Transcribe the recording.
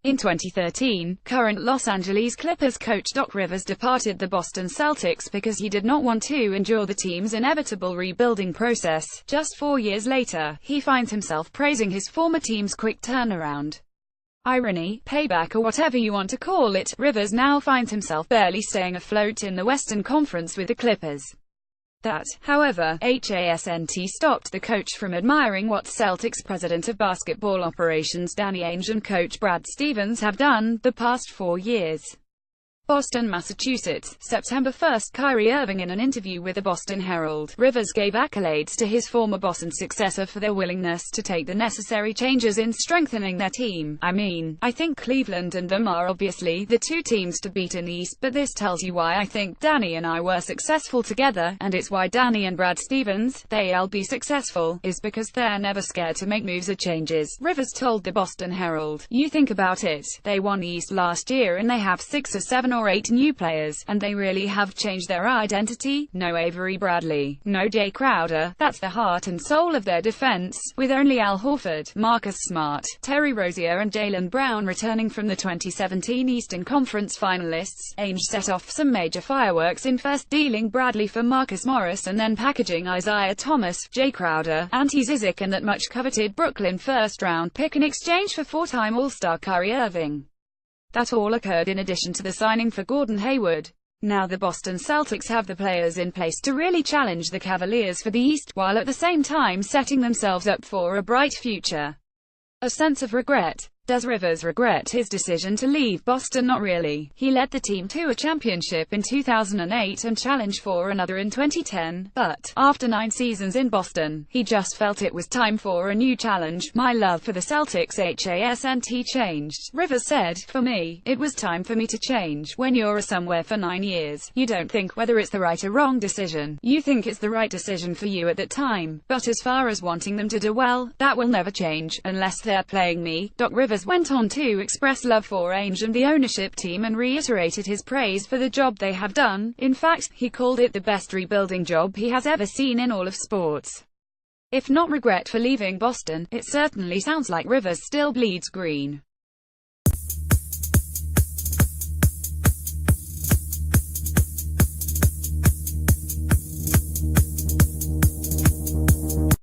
In 2013, current Los Angeles Clippers coach Doc Rivers departed the Boston Celtics because he did not want to endure the team's inevitable rebuilding process. Just 4 years later, he finds himself praising his former team's quick turnaround. Irony, payback, or whatever you want to call it, Rivers now finds himself barely staying afloat in the Western Conference with the Clippers. That, however, hasn't stopped the coach from admiring what Celtics president of basketball operations Danny Ainge and coach Brad Stevens have done the past 4 years. Boston, Massachusetts, September 1. Kyrie Irving. In an interview with the Boston Herald, Rivers gave accolades to his former boss and successor for their willingness to take the necessary changes in strengthening their team. I think Cleveland and them are obviously the two teams to beat in the East, but this tells you why I think Danny and I were successful together, and it's why Danny and Brad Stevens, they'll be successful, is because they're never scared to make moves or changes. Rivers told the Boston Herald, "You think about it, they won the East last year and they have 6 or 7 or 8 new players, and they really have changed their identity. No Avery Bradley, no Jay Crowder, that's the heart and soul of their defense, with only Al Horford, Marcus Smart, Terry Rozier and Jaylen Brown returning from the 2017 Eastern Conference finalists." Ainge set off some major fireworks in first dealing Bradley for Marcus Morris and then packaging Isaiah Thomas, Jay Crowder, Ante Zizic and that much-coveted Brooklyn first-round pick in exchange for 4-time All-Star Kyrie Irving. That all occurred in addition to the signing for Gordon Hayward. Now the Boston Celtics have the players in place to really challenge the Cavaliers for the East, while at the same time setting themselves up for a bright future. A sense of regret. Does Rivers regret his decision to leave Boston? Not really. He led the team to a championship in 2008 and challenged for another in 2010, but, after 9 seasons in Boston, he just felt it was time for a new challenge. "My love for the Celtics hasn't changed," Rivers said. "For me, it was time for me to change. When you're somewhere for 9 years, you don't think whether it's the right or wrong decision. You think it's the right decision for you at that time. But as far as wanting them to do well, that will never change, unless they're playing me." Doc Rivers went on to express love for Ainge and the ownership team and reiterated his praise for the job they have done. In fact, he called it the best rebuilding job he has ever seen in all of sports. If not regret for leaving Boston, it certainly sounds like Rivers still bleeds green.